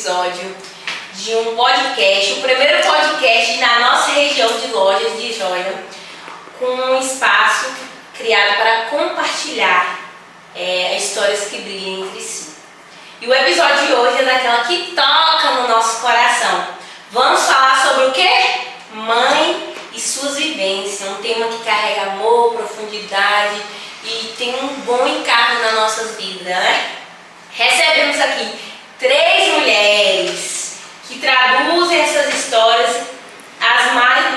episódio de um podcast, o primeiro podcast na nossa região de lojas de joia, com um espaço criado para compartilhar histórias que brilham entre si. E o episódio de hoje é daquela que toca no nosso coração. Vamos falar sobre o quê? Mãe e suas vivências, um tema que carrega amor, profundidade e tem um bom encargo nas nossas vidas, né? Recebemos aqui 3 mulheres que traduzem essas histórias,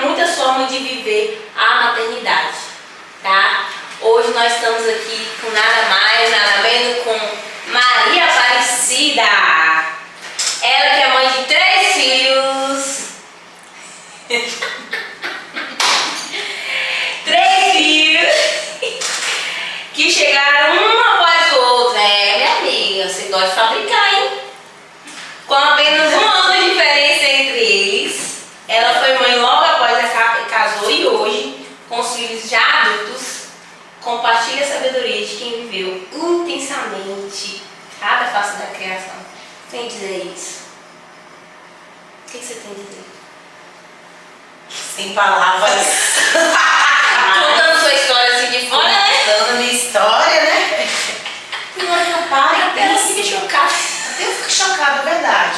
muitas formas de viver a maternidade, tá? Hoje nós estamos aqui com nada mais, nada menos com Maria Aparecida. Ela que é mãe de 3 filhos. 3 filhos que chegaram um após o outro. Minha amiga, você gosta de fabricar, hein? Com apenas 1 ano de diferença entre eles. Ela foi mãe logo após casou e hoje, com os filhos já adultos, compartilha a sabedoria de quem viveu intensamente cada face da criação. Tem que dizer isso. O que você tem a dizer? Sem palavras. Contando sua história assim de fora, né? Contando a minha história, né? E na hora que eu paro, Até ela fica chocada. Até eu fico chocada, é verdade.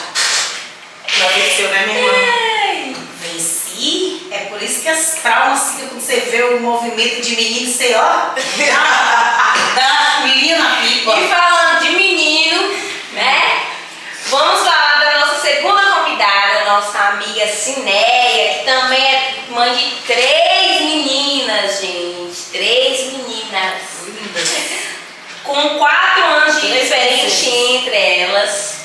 Já venceu, né, minha irmã? Venci. É por isso que as traumas ficam quando você vê o movimento de menino, você ó. Menina na pipa. E falando de menino, né? Vamos falar da nossa segunda convidada, nossa amiga Cineia, que também é mãe de 3 meninas, gente. 3 meninas. Com 4 anos de diferença entre elas.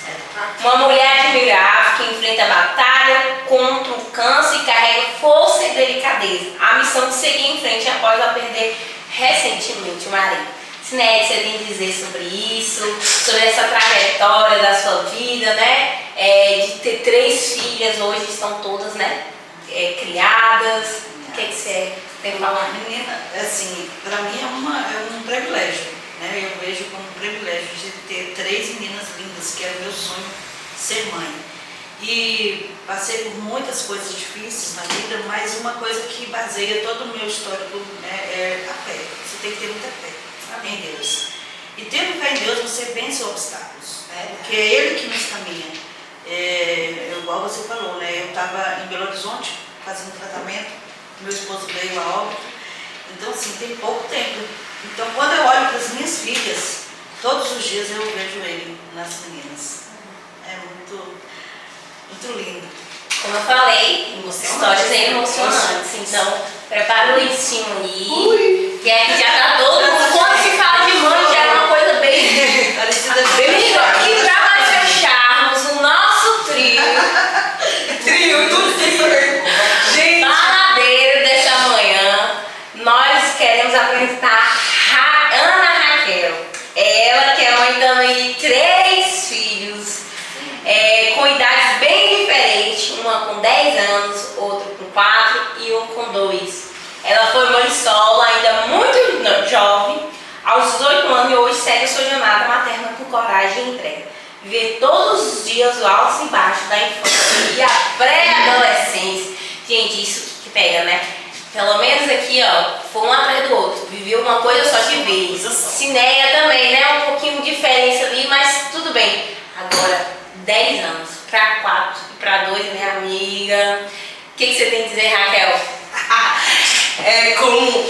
Uma mulher admirável que enfrenta a batalha contra o câncer e carrega força e delicadeza. A missão de seguir em frente após a perder recentemente o marido. Cineia, você tem a dizer sobre isso, sobre essa trajetória da sua vida, né? De ter 3 filhas, hoje estão todas, né? Criadas. O que você tem que falar? Menina, assim, pra mim é um privilégio. Né? Eu vejo como um privilégio de ter 3 meninas lindas, que era o meu sonho ser mãe. E passei por muitas coisas difíceis na vida, mas uma coisa que baseia todo o meu histórico, né, é a fé. Você tem que ter muita fé em Deus. E tendo fé em Deus, você vence obstáculos, né? Porque é Ele que nos caminha. Igual você falou, né? Eu estava em Belo Horizonte fazendo tratamento, meu esposo veio a óbito. Então, assim, tem pouco tempo. Então, quando eu olho para as minhas filhas, todos os dias eu vejo Ele nas meninas. É muito, muito lindo. Como eu falei, histórias emocionantes. Então, prepara o lencinho aí. Que aqui já tá todo mundo. Quando se fala de mãe, já é uma coisa bem parecida. E pra nós fecharmos o nosso trio. Gente, baladeiro dessa manhã, nós queremos apresentar Ana Raquel. Ela que é mãe também de 3 filhos, com idades bem diferentes, uma com 10 anos, outra com 4 e um com 2. Ela foi mãe solo, ainda muito jovem, aos 18 anos, e hoje segue a sua jornada materna com coragem e entrega. Viver todos os dias o alto e baixo da infância e a pré-adolescência. Gente, isso que pega, né? Pelo menos aqui, ó, foi um atrás do outro. Viveu uma coisa só de vez. Cineia também, né? Um pouquinho de diferença ali, mas tudo bem. Agora, 10 anos, pra 4 e pra 2, minha amiga. O que você tem a dizer, Raquel?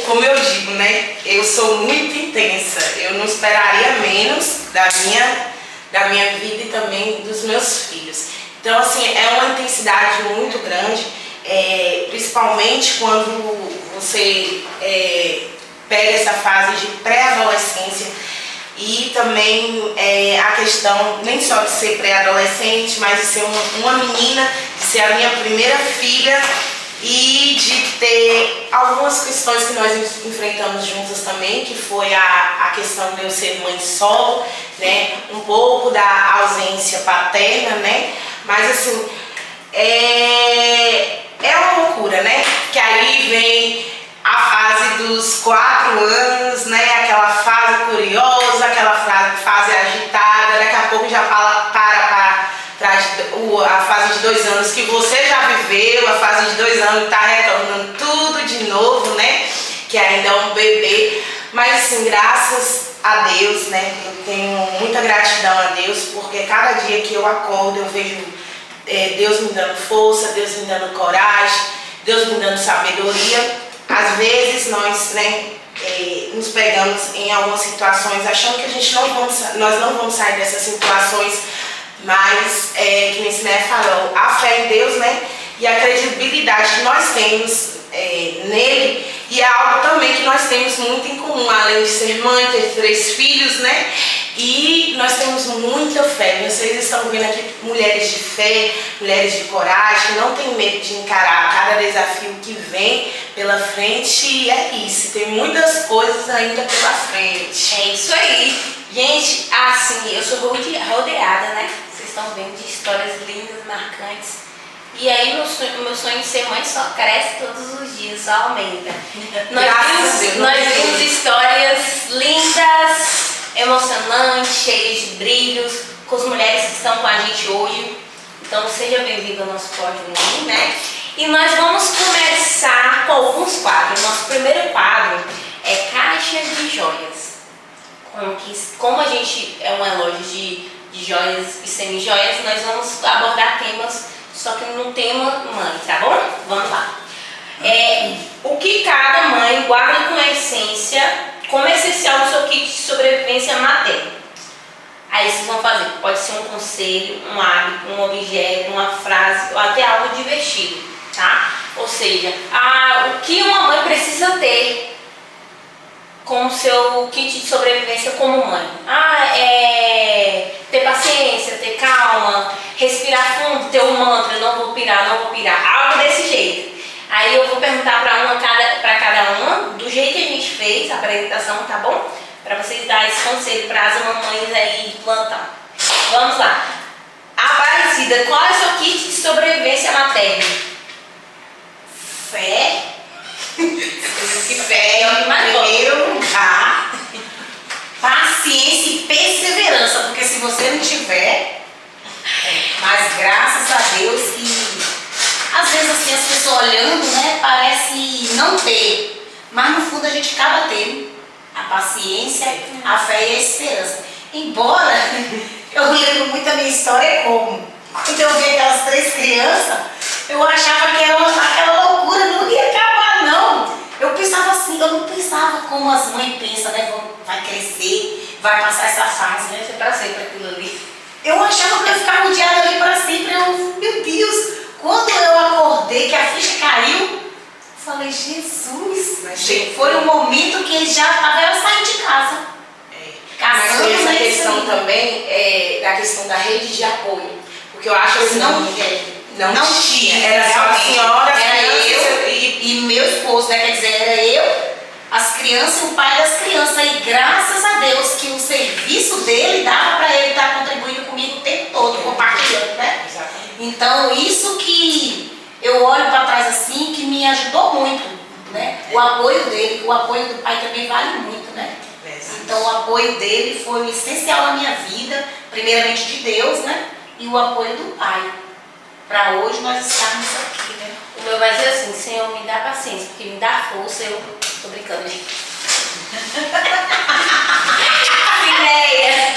Como eu digo, né? Eu sou muito intensa. Eu não esperaria menos da minha vida e também dos meus filhos. Então, assim, é uma intensidade muito grande. Principalmente quando você pega essa fase de pré-adolescência e também a questão nem só de ser pré-adolescente, mas de ser uma menina, de ser a minha primeira filha e de ter algumas questões que nós enfrentamos juntas também, que foi a questão de eu ser mãe solo, né? Um pouco da ausência paterna, né? Mas assim, é uma loucura, né? Que aí vem a fase dos 4 anos, né? Aquela fase curiosa, aquela fase agitada, daqui a pouco já para a fase de 2 anos que você já viveu, a fase de 2 anos está retornando tudo de novo, né? Que ainda é um bebê. Mas assim, graças a Deus, né? Eu tenho muita gratidão a Deus, porque cada dia que eu acordo eu vejo Deus me dando força, Deus me dando coragem, Deus me dando sabedoria. Às vezes nós, né, nos pegamos em algumas situações achando que nós não vamos sair dessas situações, mas que nem Siné falou, a fé em Deus, né, e a credibilidade que nós temos nele, e é algo também que nós temos muito em comum, além de ser mãe, ter 3 filhos, né, e nós temos muita fé. Vocês estão vendo aqui mulheres de fé, mulheres de coragem, que não tem medo de encarar cada desafio que vem pela frente, e é isso, tem muitas coisas ainda pela frente. É isso aí. Gente, assim, eu sou rodeada, né? Vocês estão vendo de histórias lindas, marcantes. E aí o meu sonho de ser mãe só cresce todos os dias, só aumenta. Nós vimos histórias lindas, emocionantes, cheias de brilhos, com as mulheres que estão com a gente hoje. Então seja bem-vindo ao nosso pódio, né? E nós vamos começar com alguns quadros. Nosso primeiro quadro é Caixa de Joias. Como a gente é uma loja de joias e semi-joias, nós vamos abordar temas, só que no tema mãe, tá bom? Vamos lá. O que cada mãe guarda com essência, como essencial no seu kit de sobrevivência materna. Aí vocês vão fazer, pode ser um conselho, um hábito, um objeto, uma frase, ou até algo divertido, tá? Ou seja, o que uma mãe precisa ter com o seu kit de sobrevivência como mãe. Ter paciência, ter calma, respirar fundo, ter um mantra, não vou pirar, algo desse jeito. Aí eu vou perguntar para cada uma, do jeito que a gente fez a apresentação, tá bom? Para vocês darem esse conselho para as mamães aí de plantão. Vamos lá. Aparecida, qual é o seu kit de sobrevivência materna? Fé. Fé é o que mais Primeiro lugar, paciência e perseverança, porque se você não tiver, mas graças a Deus que às vezes assim as pessoas olhando, né, parece não ter, mas no fundo a gente acaba tendo a paciência, a fé e a esperança. Embora eu lembro muito a minha história como quando eu vi aquelas 3 crianças, eu achava que era aquela loucura, não ia acabar não. Eu pensava assim, eu não pensava como as mães pensam, né? Vai crescer, vai passar essa fase, né? Vai ser pra sempre aquilo ali. Eu achava que eu ia ficar rodeada ali para sempre. Meu Deus, quando eu acordei, que a ficha caiu, eu falei, Jesus, foi o momento que ele já estava saindo de casa. Mas tem essa questão também da questão da rede de apoio. Porque eu acho assim, não tinha. Era só a senhora, era eu e meu esposo, né? Quer dizer, era eu, as crianças e o pai das crianças. E graças a Deus que o serviço dele dava para ele estar contribuindo comigo o tempo todo, compartilhando, né? Exatamente. Então, isso que eu olho para trás assim, que me ajudou muito, né? O apoio dele, o apoio do pai também vale muito, né? Então, o apoio dele foi essencial na minha vida, primeiramente de Deus, né? E o apoio do pai. Para hoje nós estarmos aqui, né? O meu vai dizer assim, Senhor, me dá paciência, porque me dá força, eu tô brincando, gente. Ideia.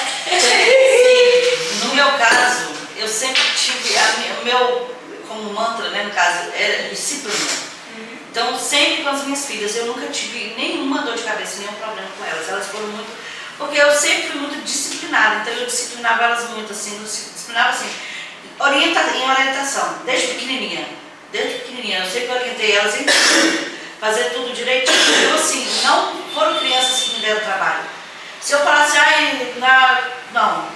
No meu caso, eu sempre tive o meu, como mantra, né, no caso, era disciplina. Então, sempre com as minhas filhas, eu nunca tive nenhuma dor de cabeça, nenhum problema com elas. Elas foram muito... Porque eu sempre fui muito disciplinada, então eu disciplinava elas muito, assim, em orientação, desde pequenininha. Eu sempre orientei elas em tudo, fazer tudo direitinho. Então, assim, não foram crianças que me deram trabalho. Se eu falasse, não.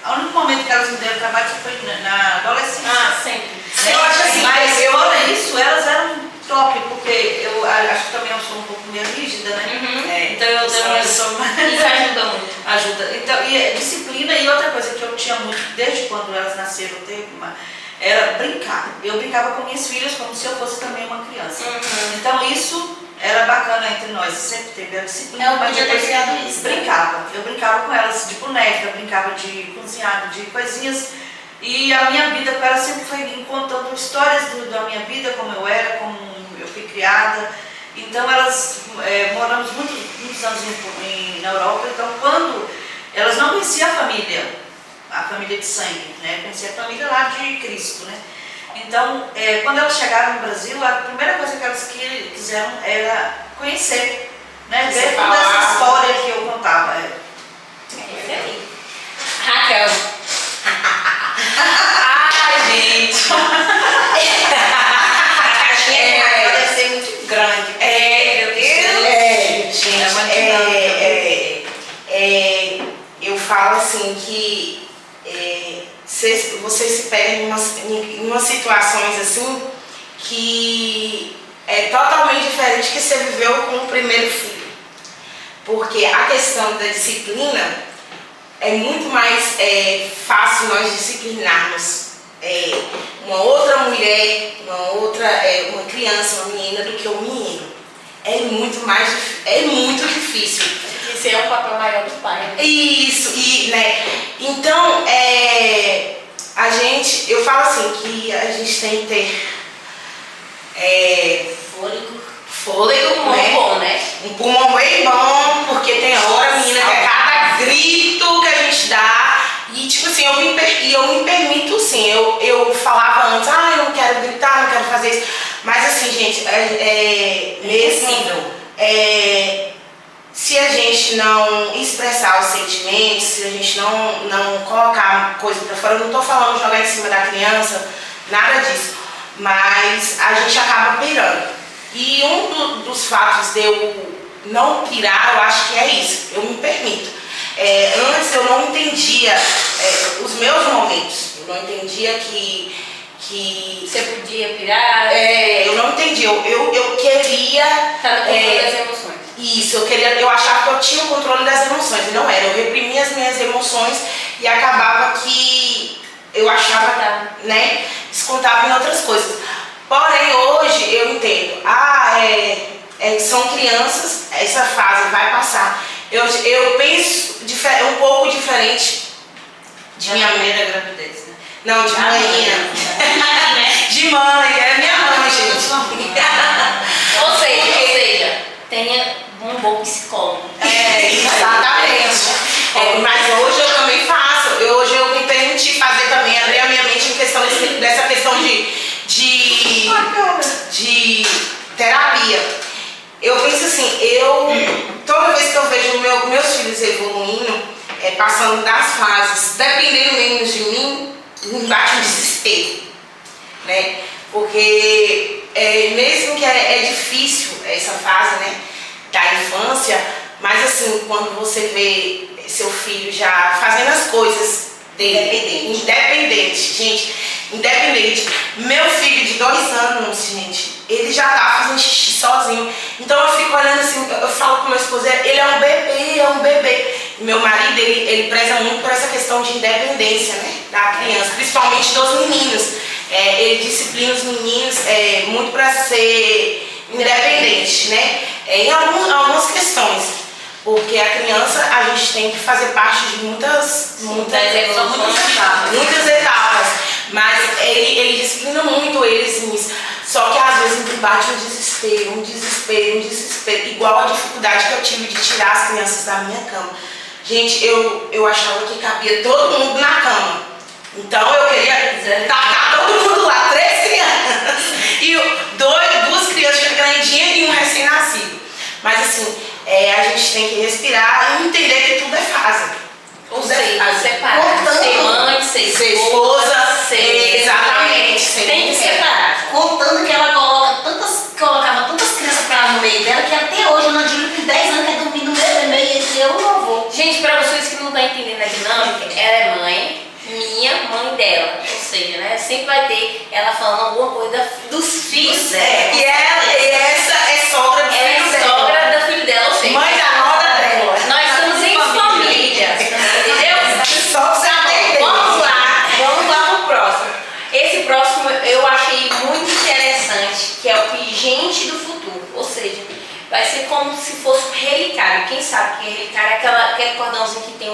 O único momento que elas me deram trabalho foi na adolescência. Sempre. Eu acho assim, mas fora isso, elas eram top, porque eu acho que também eu sou um pouco meio rígida, né? Então eu sou mais... Isso ajuda muito. Ajuda. Então, e disciplina, e outra coisa que eu tinha muito, desde quando elas nasceram, era brincar. Eu brincava com minhas filhas como se eu fosse também uma criança. Então isso era bacana entre nós, sempre teve a disciplina. Eu podia ter criado isso. Brincava. Eu brincava com elas de boneca, brincava de cozinhar, de coisinhas. E a minha vida com ela sempre foi contando histórias da minha vida, como eu era, como eu fui criada. Então elas moramos muitos anos na Europa, então quando elas não conheciam a família de sangue, né? Conhecia a família lá de Cristo, né? Então, quando elas chegaram no Brasil, a primeira coisa que elas quiseram era conhecer, né? Ver toda essa história que eu contava. Raquel. Ai, gente. A caixinha deve ser muito grande. Eu falo assim que vocês se pegam em umas situações assim que é totalmente diferente que você viveu com o primeiro filho. Porque a questão da disciplina é muito mais fácil nós disciplinarmos uma outra mulher, uma criança, uma menina do que um menino. É muito difícil. Esse é um papel maior do pai. Né? Isso, né? Então, eu falo assim que a gente tem que ter fôlego, né? Bom, né? Um pulmão bem bom, porque tem hora, menina, que é cada grito que a gente dá. E tipo assim, eu me permito sim. Eu falava antes, eu não quero gritar, não quero fazer isso. Mas assim, gente, se a gente não expressar os sentimentos, se a gente não colocar coisa pra fora, eu não tô falando jogar em cima da criança, nada disso. Mas a gente acaba pirando. E um dos fatos de eu não pirar, eu acho que é isso, eu me permito. Antes eu não entendia os meus momentos, eu não entendia que você podia pirar. Eu não entendi, eu queria... Tá no controle das emoções. Isso, eu achava que eu tinha o controle das emoções, e não era. Eu reprimia as minhas emoções e acabava que eu achava, né, descontava em outras coisas. Porém, hoje eu entendo, são crianças, essa fase vai passar. Eu penso um pouco diferente de minha primeira gravidez, né? Não, de mãe. De mãe, é minha mãe, gente. Ou seja, tenha um bom psicólogo. Exatamente. Mas hoje eu também faço. Hoje eu me permiti fazer também, abrir a minha mente em questão dessa questão de terapia. Eu penso assim, toda vez que eu vejo meus filhos evoluindo, passando das fases, dependendo menos de mim, me bate um desespero, né? Porque mesmo que é difícil essa fase, né, da infância, mas assim, quando você vê seu filho já fazendo as coisas dele, independente, gente, independente. Meu filho de 2 anos, gente, ele já tá fazendo xixi sozinho. Então eu fico olhando assim, eu falo com meu esposo, ele é um bebê. E meu marido, ele preza muito por essa questão de independência, né, da criança, principalmente dos meninos. Ele disciplina os meninos muito para ser independente, né, em algumas questões. Porque a criança, a gente tem que fazer parte de muitas etapas. Mas ele disciplina muito eles nisso. Só que às vezes me bate um desespero. Igual a dificuldade que eu tive de tirar as crianças da minha cama. Gente, eu achava que cabia todo mundo na cama. Então eu queria tacar todo mundo lá, 3 crianças. E 2 crianças grandinhas e um recém-nascido. Mas assim, a gente tem que respirar e entender que tudo é fase. Ou seja, separar. Ser mãe, ser esposa, exatamente. Tem que separar. Contando que ela colocava tantas crianças pra ela no meio dela, que até hoje, eu não digo com 10 anos, quer dormir no meio e eu não vou. Gente, pra vocês que não estão entendendo a dinâmica, ela é mãe, mãe dela. Ou seja, né, sempre vai ter ela falando alguma coisa dos filhos dela. E essa é sogra do filho dela. É sogra do filho dela, ou seja, mãe da nora dela. Nós estamos em família, entendeu? Só pra entender. Vamos lá pro próximo. Esse próximo eu achei muito interessante, que é o Pingente do Futuro. Ou seja, vai ser como se fosse um relicário. Quem sabe que relicário é aquele cordãozinho que tem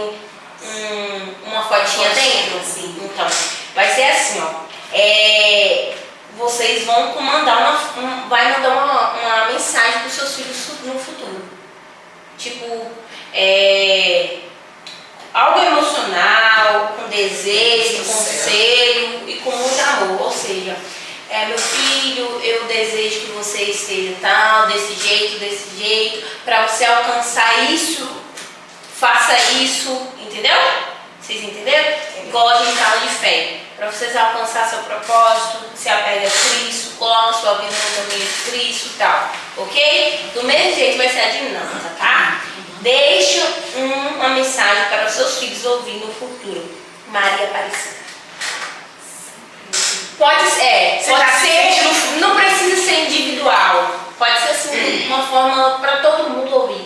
uma fotinha dentro? Assim. Então, vai vocês vão mandar uma mensagem para os seus filhos no futuro. Tipo, algo emocional, com desejo, conselho e com muito amor. Ou seja, meu filho, eu desejo que você esteja tal, desse jeito, para você alcançar isso, faça isso, entendeu? Vocês entenderam? Igual a gente fala de fé. Para vocês alcançar seu propósito, se apega a Cristo, coloca sua vida no caminho de Cristo e tal. Ok? Do mesmo jeito vai ser a dinâmica, tá? Deixa uma mensagem para os seus filhos ouvir no futuro. Maria Aparecida. Pode ser, não precisa ser individual. Pode ser assim, uma forma para todo mundo ouvir.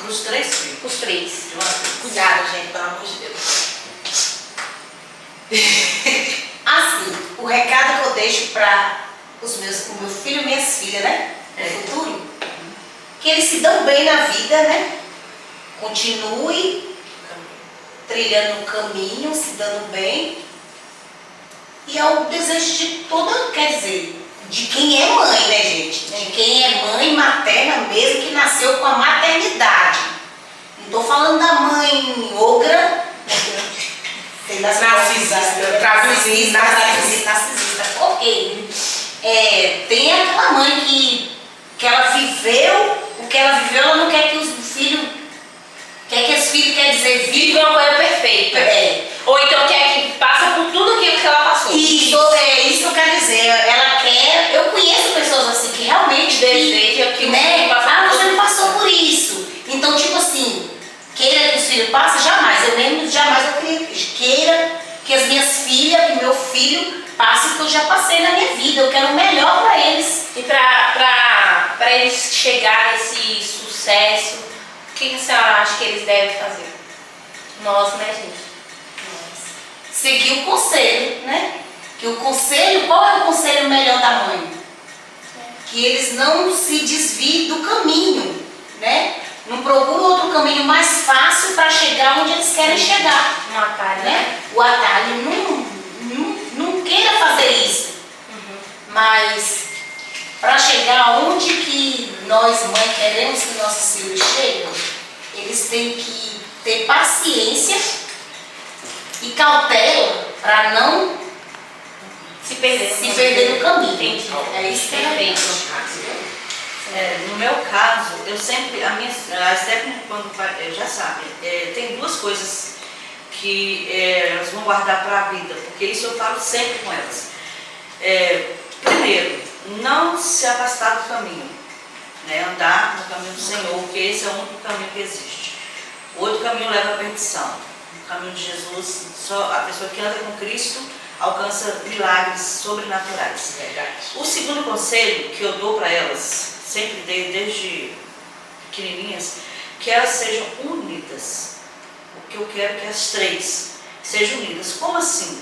Os 3 filhos. Os 3. Cuidado, gente, pelo amor de Deus. Assim, o recado que eu deixo para o meu filho e minhas filhas, né? No futuro, que eles se dão bem na vida, né? Continue trilhando o caminho, se dando bem. E é o desejo de toda, quer dizer, de quem é mãe, né, gente? De quem é mãe materna mesmo, que nasceu com a maternidade. Não estou falando da mãe ogra, narcisista. Ok. Tem aquela mãe que ela viveu, o que ela viveu, ela não quer que os filhos. Quer que os filhos, quer dizer, vive uma coisa perfeita. Ou então quer que passa por tudo aquilo que ela passou. Isso que eu quero dizer. Ela quer. Eu conheço pessoas assim que realmente desejam que né? Você não passou por isso. Então, tipo assim, queira que os filhos passem, jamais. Eu mesmo jamais queira que as minhas filhas, que meu filho passe o que eu já passei na minha vida. Eu quero o melhor para eles. E para eles chegarem a esse sucesso, o que a senhora acha que eles devem fazer? Nós, né, gente? Seguir o conselho, né? Que o conselho, qual é o conselho melhor da mãe? Que eles não se desviem do caminho, né? Não procuram outro caminho mais fácil para chegar onde eles querem chegar. Um atalho, né? O atalho, não queira fazer isso. Mas para chegar onde que nós, mãe, queremos que nossos filhos cheguem, eles têm que ter paciência e cautela para não se perder no caminho. Entendi. É isso que no meu caso, eu sempre, a Stephanie, quando já sabe, tem 2 coisas que elas vão guardar para a vida, porque isso eu falo sempre com elas. Primeiro, não se afastar do caminho, né? Andar no caminho do Senhor, porque esse é o único caminho que existe. O outro caminho leva à perdição. No caminho de Jesus, só a pessoa que anda com Cristo alcança milagres sobrenaturais. Verdade. O segundo conselho que eu dou para elas, sempre dei desde pequenininhas, que elas sejam unidas. O que eu quero é que as 3 sejam unidas. Como assim?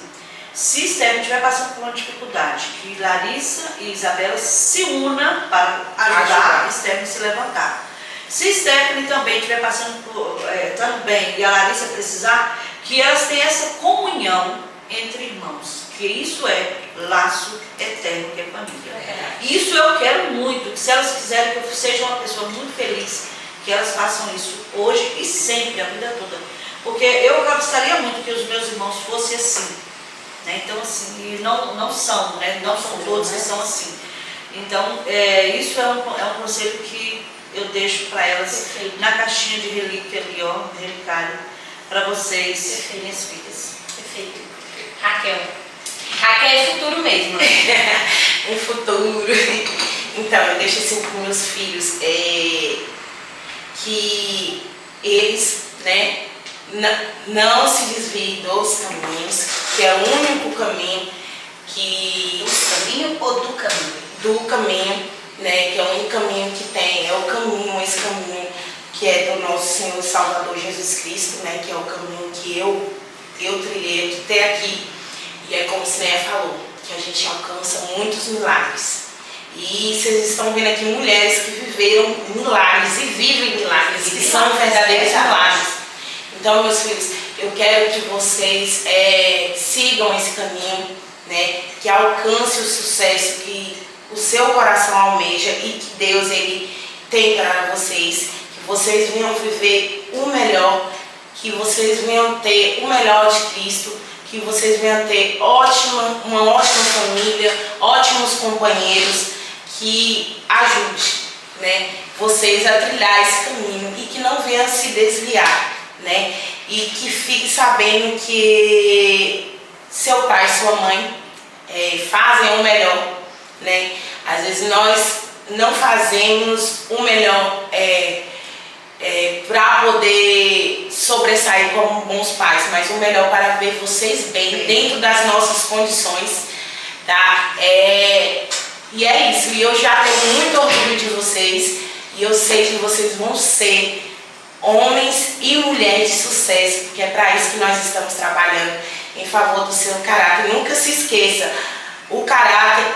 Se Stephanie estiver passando por uma dificuldade, que Larissa e Isabela se unam para ajudar Stephanie a se levantar. Se Stephanie também estiver passando por, estando bem e a Larissa precisar, que elas tenham essa comunhão entre irmãos, que isso é laço eterno, que é família. Isso eu quero muito, que se elas quiserem que eu seja uma pessoa muito feliz, que elas façam isso hoje e sempre, a vida toda. Porque eu gostaria muito que os meus irmãos fossem assim, né? Então assim, e não são, né? Não são todos que são assim. Então, isso é um conselho que eu deixo para elas na caixinha de relíquia ali, ó, relicário, para vocês, minhas filhas. Perfeito. Raquel é futuro mesmo, né? Um futuro. Então, eu deixo assim para meus filhos que eles, né, não se desviem dos caminhos, que é o único caminho que... Do caminho ou do caminho? Do caminho, né, que é o único caminho que tem, é o caminho, esse caminho que é do nosso Senhor e Salvador Jesus Cristo, né, que é o caminho que eu trilhei até aqui. E é como a Neia falou, que a gente alcança muitos milagres. E vocês estão vendo aqui mulheres que viveram milagres e vivem milagres, que são verdadeiros milagres. Então, meus filhos, eu quero que vocês sigam esse caminho, né? Que que alcance o sucesso que o seu coração almeja e que Deus ele tem para vocês, que vocês venham viver o melhor, que vocês venham ter o melhor de Cristo, que vocês venham ter uma ótima família, ótimos companheiros, que ajude, né, vocês a trilhar esse caminho e que não venham se desviar, né, e que fique sabendo que seu pai e sua mãe fazem o melhor, né. Às vezes nós não fazemos o melhor para poder sobressair como bons pais, mas o melhor para ver vocês bem dentro das nossas condições, tá? E é isso, e eu já tenho muito orgulho de vocês, e eu sei que vocês vão ser homens e mulheres de sucesso, porque é para isso que nós estamos trabalhando, em favor do seu caráter. Nunca se esqueça, o caráter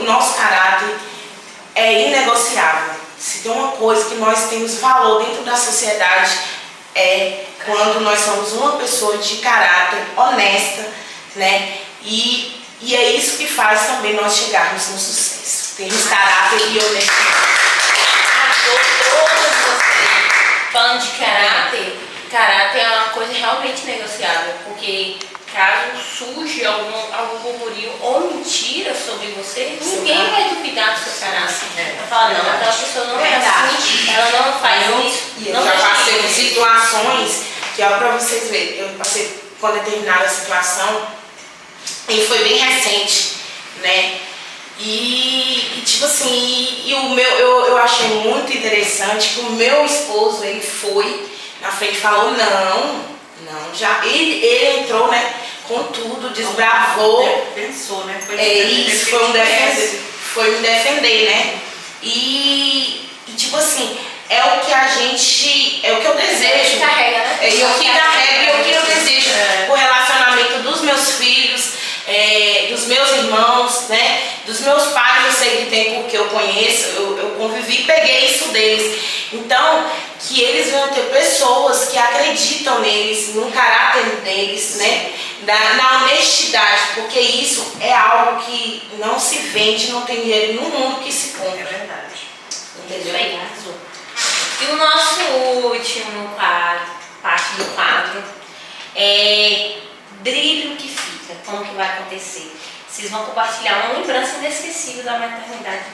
nosso caráter é inegociável. Se tem uma coisa que nós temos valor dentro da sociedade, é quando nós somos uma pessoa de caráter honesta, né? E é isso que faz também nós chegarmos no sucesso. Termos caráter e honestidade. Todas vocês falando de caráter é uma coisa realmente negociável, porque caso surja algum burburinho ou mentira sobre você, ninguém vai duvidar do seu caráter. Vai falar, não, aquela pessoa não é assim, ela não faz isso. Eu já passei por situações que, ó, pra vocês verem, eu passei por determinada situação e foi bem recente, né? E tipo assim, eu achei muito interessante que o meu esposo, ele foi na frente e falou, não, já ele entrou, né, com tudo, desbravou. Pensou, né? Isso, foi me defender, né? E tipo assim, é o que eu desejo. Carrega, né? É o que carrega e o que eu desejo. O relacionamento dos meus filhos, dos meus irmãos, né? Dos meus pais, eu sei que tem porque eu conheço, eu convivi e peguei isso deles. Então, que eles vão ter pessoas que acreditam neles, no caráter deles, né? Na honestidade, porque isso é algo que não se vende, não tem dinheiro no mundo que se compra. É verdade. Entendeu? E o nosso último parte do quadro é Brilho que Fica. Como que vai acontecer? Vocês vão compartilhar uma lembrança inesquecível da maternidade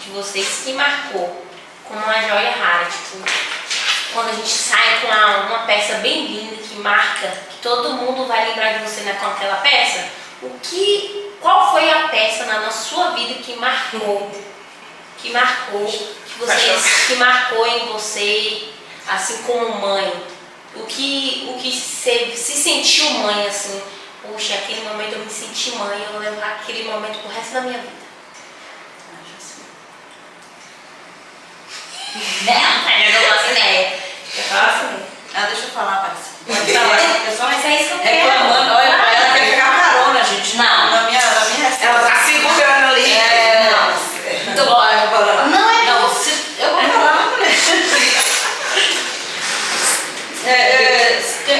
de vocês que marcou como uma joia rara. Tipo, quando a gente sai com uma peça bem linda que marca, que todo mundo vai lembrar de você com aquela peça, qual foi a peça na sua vida que marcou em você, assim como mãe? O que se sentiu mãe, assim, poxa, aquele momento eu me senti mãe, eu vou levar aquele momento pro resto da minha vida. Não faço ideia. Deixa eu falar, Marisa. Pode falar. Mas é isso que eu quero. Reclamando, olha, ela quer pegar carona, gente. Não. Na minha resposta. Ela tá segurando ali. Não. Muito bom, eu vou falar. Não, eu vou falar, mulher. Tem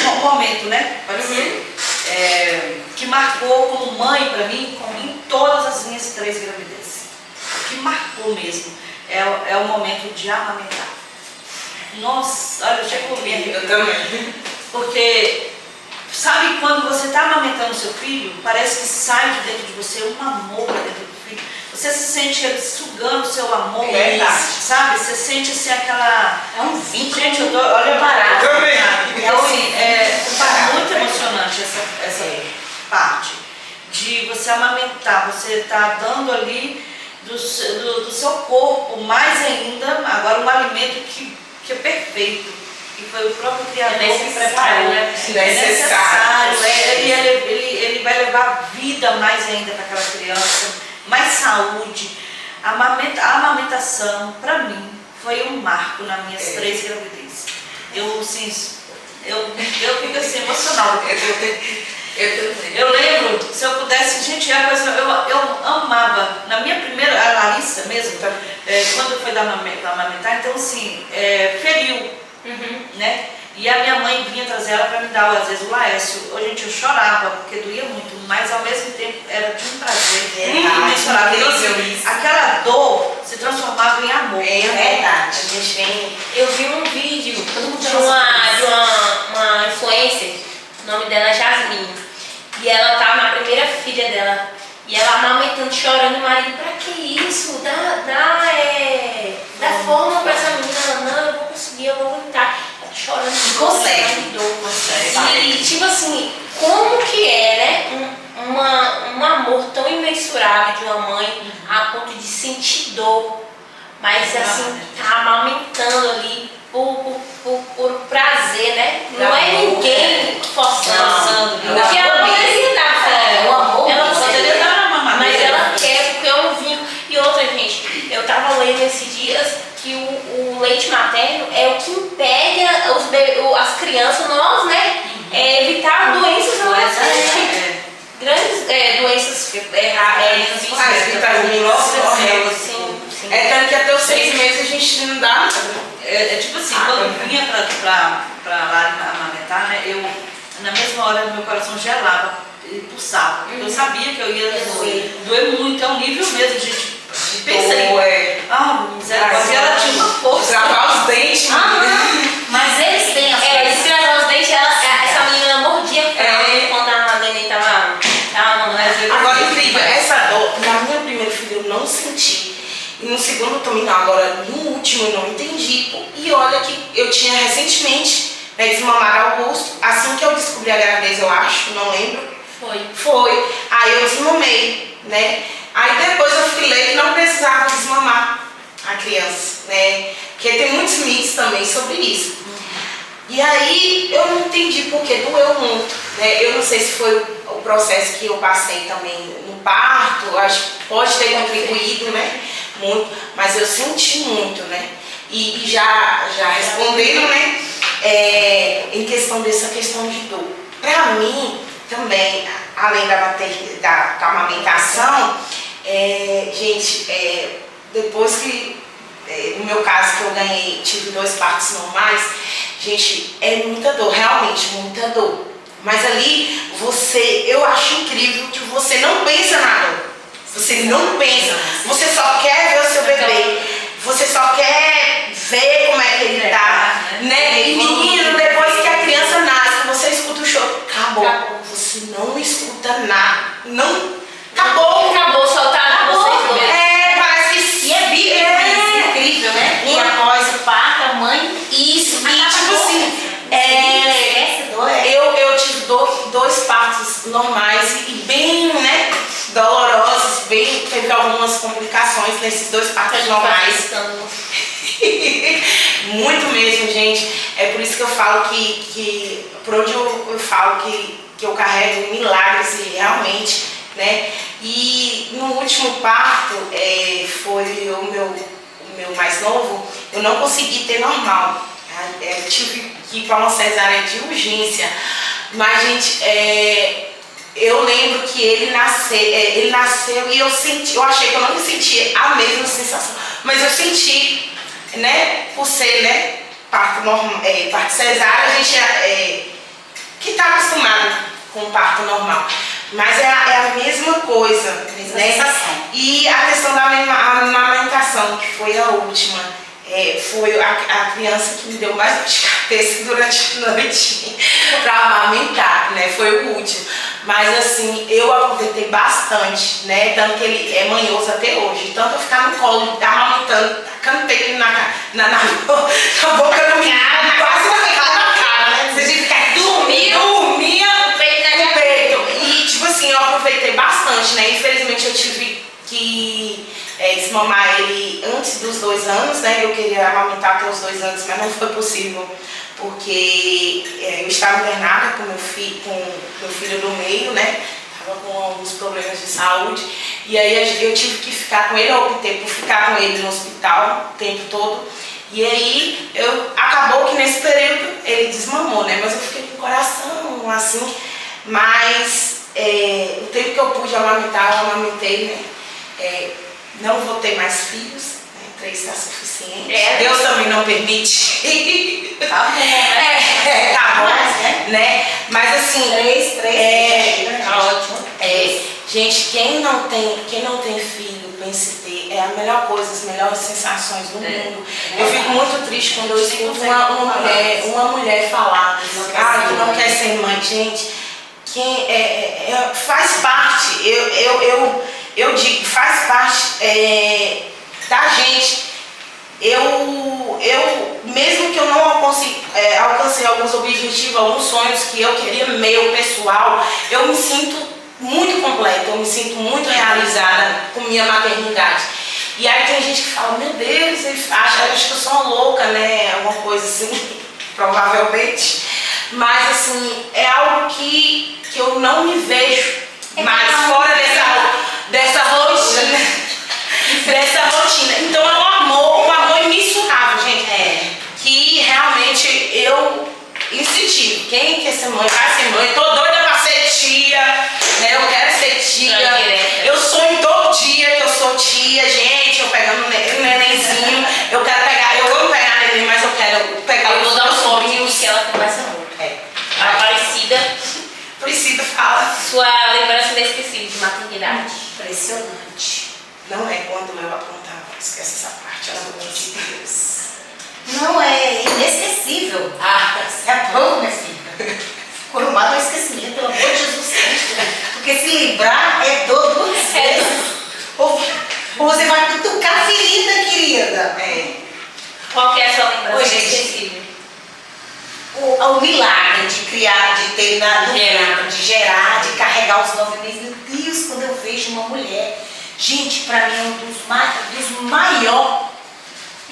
um momento, né? Pode ser. Que marcou como mãe pra mim, em todas as minhas 3 gravidezes. Que marcou mesmo. É o momento de amamentar. Nossa, olha, eu chego comigo. Eu também. Porque, sabe, quando você está amamentando seu filho, parece que sai de dentro de você um amor dentro do filho. Você se sente ele sugando o seu amor, sabe? Você sente assim aquela... É um vínculo. Gente, olha, Eu também. então, assim, é muito emocionante essa parte de você amamentar. Você está dando ali do seu corpo, mais ainda, agora um alimento que é perfeito, que foi o próprio Criador que preparou. Né? É necessário. Ele vai levar vida mais ainda para aquela criança, mais saúde. A amamentação, para mim, foi um marco nas minhas 3 gravidezes. Eu fico assim emocionada. Eu lembro, se eu pudesse, gente, eu amava. Na minha primeira, a Larissa mesmo, quando foi da amamentar, então assim, feriu, né? E a minha mãe vinha trazer ela para me dar, às vezes, o Laércio. Gente, eu chorava, porque doía muito, mas ao mesmo tempo era de um prazer imensurável. Então, assim, aquela dor se transformava em amor. É verdade. A gente vem. Eu vi um vídeo de uma influencer, o nome dela é Jasmine, e ela tá na primeira filha dela, e ela amamentando, chorando, o marido, pra que isso? Dá forma pra essa menina. Ela, não, eu vou conseguir, eu vou aguentar. Ela chorando, Consegue. E tipo assim, como que é, né? Um amor tão imensurável de uma mãe a ponto de sentir dor, mas assim, tá amamentando ali por prazer, né? Não é ninguém forçando. Porque ela poderia dar o amor. ela poderia dar, uma mas ela quer, porque é um vinho. E outra, gente, eu tava lendo esses dias que o leite materno é o que impede as crianças, nós, né? Evitar doenças na adolescente. Grandes doenças Sim. É tanto que até os 6 meses a gente não dá nada. Tipo assim, quando eu vinha pra lá amamentar, né, na mesma hora meu coração gelava e pulsava. Eu sabia que eu ia doer muito, é um nível mesmo, gente. Pensa aí. Misericórdia, ela tinha uma força. Travar os dentes. Mas eles têm as eles travam os dentes, essa menina mordia quando a neném tava mamando. Agora, incrível, essa dor, na minha primeira filha eu não senti. E no segundo também não. Agora, no último eu não entendi. E olha que eu tinha recentemente desmamado Augusto. Assim que eu descobri a gravidez, eu acho, não lembro. Foi. Aí eu desmamei, né? Aí depois eu falei que não precisava desmamar a criança, né? Porque tem muitos mitos também sobre isso. E aí eu não entendi porque doeu muito, né? Eu não sei se foi o processo que eu passei também no parto, acho que pode ter contribuído, né? Muito, mas eu senti muito, né? E já respondendo, né? Em questão dessa questão de dor. Pra mim, também, além da amamentação, gente, depois que, no meu caso, que eu tive 2 partos normais, gente, é muita dor, realmente muita dor. Mas ali, eu acho incrível que você não pensa na dor. Você não pensa, você só quer ver o seu bebê, você só quer ver como é que ele tá, né? E menino, depois que a criança nasce, que você escuta o choro, acabou. Você não escuta nada, não, acabou, só tá vocês dois. Parece que... E é bíblico, incrível, né? E após o parto, a mãe... Isso, e tipo assim, eu tive 2 partos normais e bem, né, dolorosos, teve algumas complicações nesses 2 partos normais. Muito mesmo, gente. É por isso que eu falo que por onde eu falo que eu carrego milagres e realmente, né? E no último parto, foi o meu mais novo, eu não consegui ter normal. Tive que ir para uma cesárea de urgência. Mas, gente, eu lembro que ele nasceu e eu achei que eu não sentia a mesma sensação. Mas eu senti, né, por ser, né, parto cesárea, a gente que está acostumado com o parto normal. Mas é a mesma coisa, né? Sensação. E a questão da amamentação, que foi a última. Foi a criança que me deu mais dor de cabeça durante a noite para amamentar, né? Foi o último. Mas assim, eu aproveitei bastante, né? Tanto que ele é manhoso até hoje. Tanto eu ficar no colo, amamentando, tacando ele na boca do menino, quase na cara, né? Você tinha que ficar dormia no peito. E tipo assim, eu aproveitei bastante, né? Infelizmente eu tive que desmamar ele antes dos 2 anos, né? Eu queria amamentar até os 2 anos, mas não foi possível, porque eu estava internada com meu filho do meio, né? Estava com alguns problemas de saúde, e aí eu tive que ficar com ele, eu optei por ficar com ele no hospital o tempo todo, e aí acabou que nesse período ele desmamou, né? Mas eu fiquei com o coração assim, mas o tempo que eu pude amamentar, eu amamentei, né? Não vou ter mais filhos, né? 3 está suficiente. Deus também não permite. Tá bom. Tá bom, Mais, né? Mas assim, 3, Tá ótimo. gente, quem não tem filho, pense ter, é a melhor coisa, as melhores sensações do mundo. Eu fico muito triste quando eu escuto uma mulher falar, tu não quer ser mãe, gente. Faz parte, eu digo, faz parte da gente. Mesmo que eu não alcancei alguns objetivos, alguns sonhos que eu queria meu, pessoal, eu me sinto muito completa, eu me sinto muito realizada com minha maternidade. E aí tem gente que fala, meu Deus, acho que eu sou uma louca, né? Alguma coisa assim, provavelmente. Mas assim, é algo que eu não me vejo mais fora dessa rotina. Dessa rotina. Então é um amor imensurável, gente. Que realmente eu incentivo. Quem quer ser mãe, vai ser mãe. Tô doida pra ser tia, né? Eu quero ser tia. Eu sonho todo dia que eu sou tia, gente. Eu pegando um nenenzinho. Eu amo pegar neném, mas eu quero pegar Eu vou dar um sobrinho que ela conversa muito. Aparecida, Priscila fala. sua lembrança inesquecível de maternidade. Impressionante. Não é quando eu apontava. Esquece essa parte, pelo amor de Deus. Não, é inesquecível. Você é bom, minha filha. Curumado é esquecimento, pelo amor de Jesus Cristo. Porque se lembrar é dor duas vezes. Ou você vai cutucar a ferida, querida. Qual que é a sua lembrança Oi, gente. inesquecível? O milagre de criar, de ter de gerar, de carregar os 9 meses. Meu Deus, quando eu vejo uma mulher. Gente, para mim é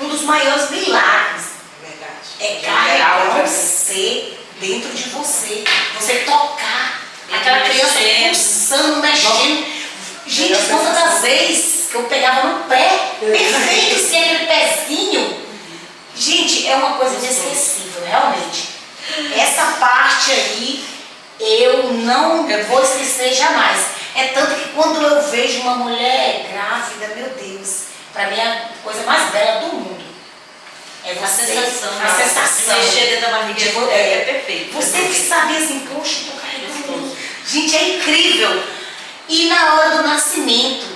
um dos maiores milagres. Verdade. É carregar você dentro de você. Você tocar aquela criança pulsando, mexendo. Gente, quantas das vezes que eu pegava no pé, perfeito, sem aquele pezinho. Gente, é uma coisa inesquecível, realmente. Essa parte aí eu não vou esquecer jamais. É tanto que quando eu vejo uma mulher grávida, meu Deus, para mim é a coisa mais bela do mundo. É A você, sensação. a sensação. Mexer dentro da barriga é perfeito. Você sabe assim, poxa, eu tô carregando. Gente, é incrível. E na hora do nascimento,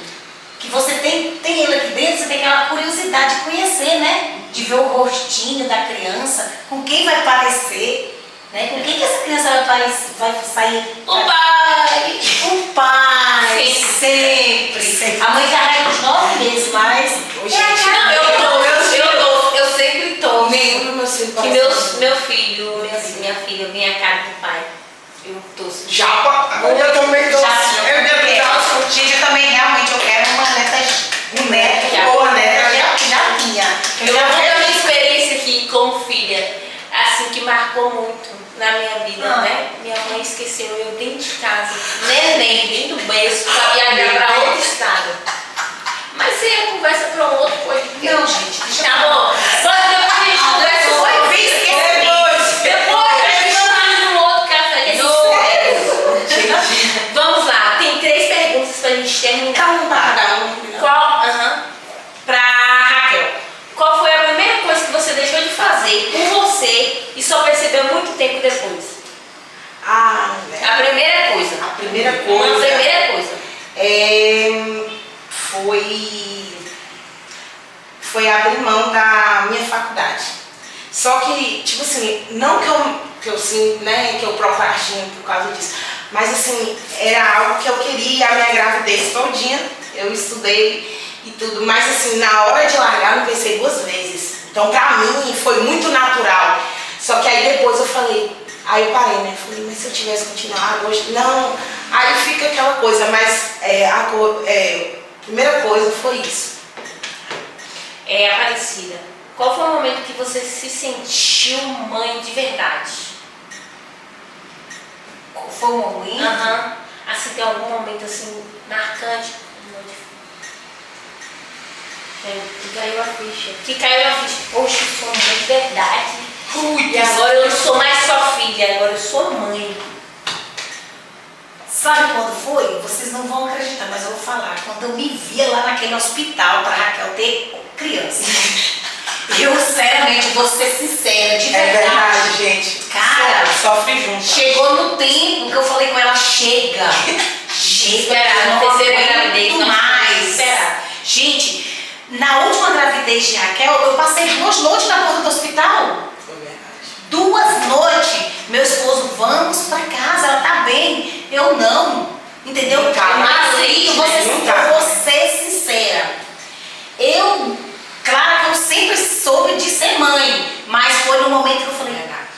que você tem ele aqui dentro, você tem aquela curiosidade de conhecer, né? De ver o rostinho da criança, com quem vai parecer, né? Com quem que essa criança vai sair? O pai! O pai, sempre. A mãe carrega os 9 meses, mas... Eu sempre tô. Nenhum dos meus filhos Que meu filho, minha filha, vem a cara do pai. Eu torço. Japa, eu também tô. Gente, eu também realmente eu quero um neto ou uma neta já tinha. Eu vou dar minha experiência aqui como filha, assim, que marcou muito na minha vida, né? Minha mãe esqueceu eu dentro de casa, neném, dentro do berço, pra viajar pra outro estado. Mas isso aí é conversa pra um outro podcast. Não, gente, deixa eu Tá bom. Só depois a gente conversa Foi bem esquecimento. Depois a gente faz um outro café que a gente Vamos lá, tem 3 perguntas pra gente terminar. Pra Raquel. Qual foi a primeira coisa que você deixou de fazer por você e só percebeu muito tempo depois? A primeira coisa. A primeira Uma coisa primeira coisa. foi abrir mão da minha faculdade. Só que, tipo assim, não que eu sinto, né, que eu procrastino por causa disso, mas assim, era algo que eu queria, a minha gravidez todinha, eu estudei e tudo, mas assim, na hora de largar eu não pensei 2 vezes. Então pra mim foi muito natural. Só que aí depois eu falei, aí eu parei, né? Falei, mas se eu tivesse continuado hoje, não. Aí fica aquela coisa, mas a primeira coisa foi isso. Aparecida. Qual foi o momento que você se sentiu mãe de verdade? Qual foi o momento? Assim, tem algum momento assim marcante? Que caiu a ficha. Poxa, eu sou mãe de verdade. E agora eu não sou mais só filha, agora eu sou mãe. Sabe quando foi? Vocês não vão acreditar, mas eu vou falar. Quando eu me via lá naquele hospital para Raquel ter criança. Eu, sinceramente, vou ser sincera, de É verdade. verdade, gente. Cara, Sofre junto. chegou no tempo que eu falei com ela, chega. Chega, Esperar, eu na não terceira aguento gravidez, nós mais. temos que esperar. Gente, na última gravidez de Raquel, eu passei 2 noites na porta do hospital. Foi verdade. 2 noites. Meu esposo, vamos pra casa, ela tá bem. Eu não. Entendeu? Não tá, Mas não aí, tá. eu vou ser sincera. Claro que eu sempre soube de ser mãe, mas foi no momento que eu falei,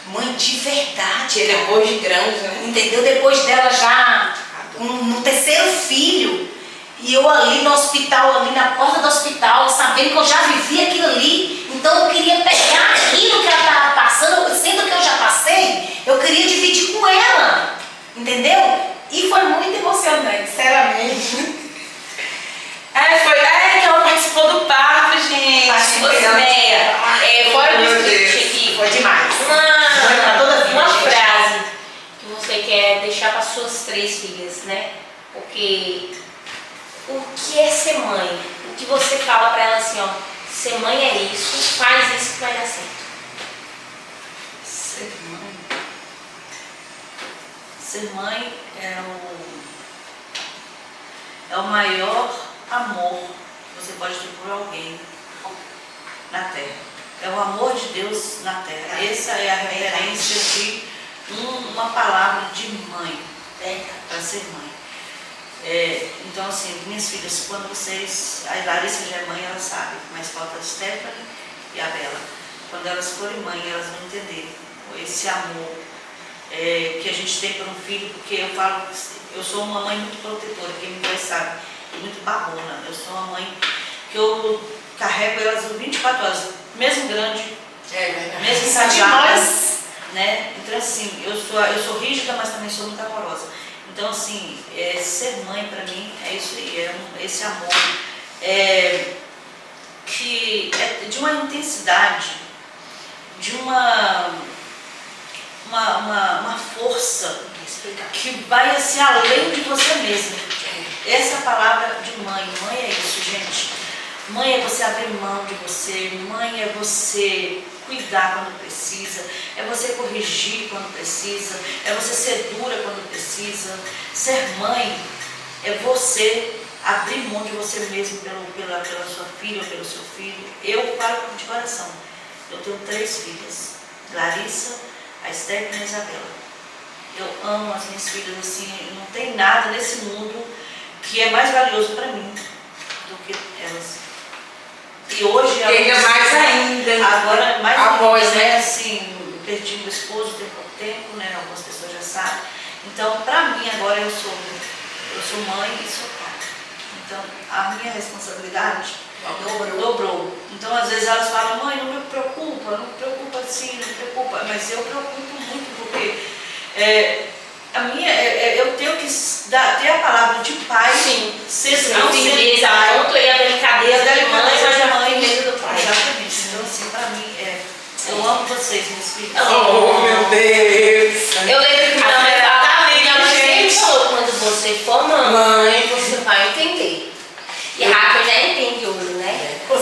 mãe de verdade. Porque depois de grande, né? Entendeu? Depois dela já no 3º filho, e eu ali no hospital, ali na porta do hospital, sabendo que eu já vivia aquilo ali, então eu queria pegar aquilo que ela estava passando, sendo que eu já passei, eu queria dividir com ela, entendeu? E foi muito emocionante, sinceramente. Que ela participou do parto, gente. Participou. Sinéia, fora do Meu script Deus. aqui, Foi demais. uma, Pra toda a vida, uma gente. frase que você quer deixar para suas 3 filhas, né? Porque o que é ser mãe? O que você fala para ela assim, ó, ser mãe é isso, faz isso que vai dar certo. Ser mãe é o maior amor que você pode ter por alguém na Terra. É o amor de Deus na Terra. Essa é a referência de uma palavra de mãe, para ser mãe. Então, assim, minhas filhas, quando vocês... A Larissa já é mãe, ela sabe, mas falta a Stephanie e a Bela. Quando elas forem mãe, elas vão entender esse amor que a gente tem por um filho, porque eu falo, eu sou uma mãe muito protetora, quem me conhece sabe, muito babona. Eu sou uma mãe que eu carrego elas 24 horas, mesmo grande, mesmo casadas, né? Então, assim, eu sou rígida, mas também sou muito amorosa. Então, assim, ser mãe para mim é isso aí, esse amor que é de uma intensidade, de uma força que vai assim além de você mesmo. Essa é a palavra de mãe. Mãe é isso, gente. Mãe é você abrir mão de você. Mãe é você cuidar quando precisa. É você corrigir quando precisa. É você ser dura quando precisa. Ser mãe é você abrir mão de você mesmo pela sua filha ou pelo seu filho. Eu falo de coração. Eu tenho 3 filhas. Larissa, a Stephanie e a Isabela. Eu amo as minhas filhas, assim, não tem nada nesse mundo que é mais valioso para mim do que elas. E hoje... mais ainda. Agora, mais após, ainda, né? assim, perdi meu esposo tem pouco tempo, né? Algumas pessoas já sabem. Então, para mim, agora eu sou mãe e sou pai. Então, a minha responsabilidade dobrou. Então, às vezes elas falam, mãe, não me preocupa assim, não me preocupa. Mas eu preocupo muito, porque eu tenho que ter a palavra de pai, ser Não se diz a ponto e a delicadeza da mãe, mas a mãe medo do pai. Exatamente. Então, assim, para mim, eu amo vocês, meus filhos. Oh, meu Deus! Eu lembro que minha mãe sempre falou, quando você for mãe, você vai entender. E a Raquel já entende hoje, né? Com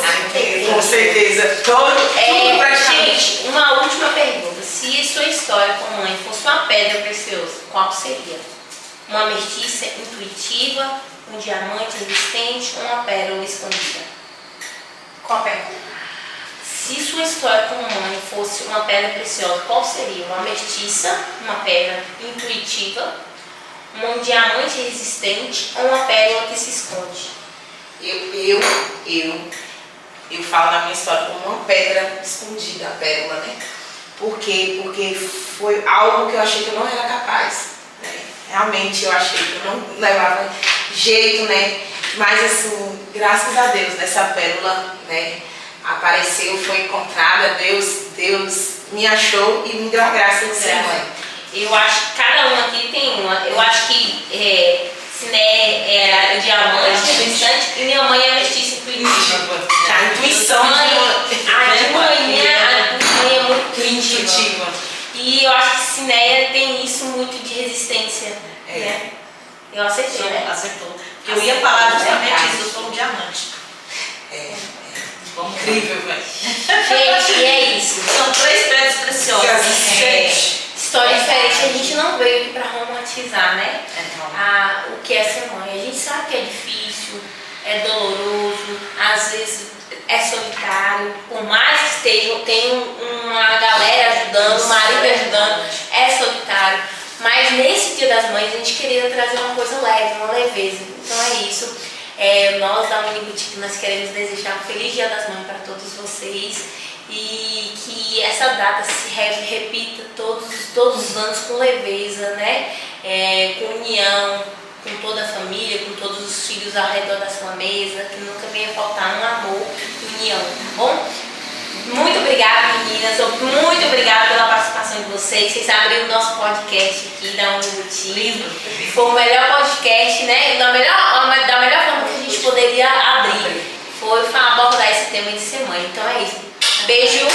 certeza. Tudo praticamente. Gente, uma última pergunta. Se sua história com mãe fosse uma pedra preciosa, qual seria? Uma ametista intuitiva, um diamante resistente ou uma pérola escondida? Qual a pergunta? Se sua história com mãe fosse uma pedra preciosa, qual seria? Uma ametista, uma pedra intuitiva, um diamante resistente ou uma pérola que se esconde? Eu falo na minha história como uma pedra escondida, a pérola, né? Por quê? Porque foi algo que eu achei que eu não era capaz, né? Realmente eu achei que eu não levava jeito, né? Mas assim, graças a Deus, nessa pérola, né? Apareceu, foi encontrada, Deus me achou e me deu a graça de ser mãe. Eu acho que cada uma aqui tem uma. Eu acho que Siné é diamante, resistente, e minha mãe é mestiça intuitiva. A intuição A mãe é muito intuitiva. E eu acho que Sinéia tem isso muito de resistência, né? Eu acertei, né? Acertou. Porque eu ia falar justamente isso, eu sou um diamante. Incrível, velho. Gente, é isso. São 3 pedras preciosas. História diferente. A gente não veio aqui pra romantizar, né? Então, O que é ser mãe. A gente sabe que é difícil, é doloroso, às vezes é solitário. Por mais que esteja, tem uma galera ajudando, um marido ajudando, é solitário. Mas nesse Dia das Mães a gente queria trazer uma coisa leve, uma leveza. Então é isso. Nós da Uniboutique, nós queremos desejar um feliz Dia das Mães para todos vocês e que essa data se repita todos os anos com leveza, né? Com união, com toda a família, com todos os filhos ao redor da sua mesa, que nunca venha faltar um amor e união, tá bom? Muito obrigada, meninas. Muito obrigada pela participação de vocês. Vocês abriram o nosso podcast aqui da Uniboutique. Foi o melhor podcast, né? Da melhor forma que a gente poderia abrir. Foi abordar esse tema de ser mãe. Então é isso. Beijo.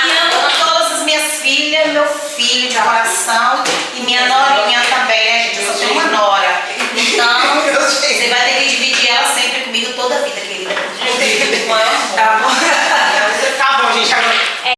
E amo todas as minhas filhas, meu filho de coração e minha norinha também.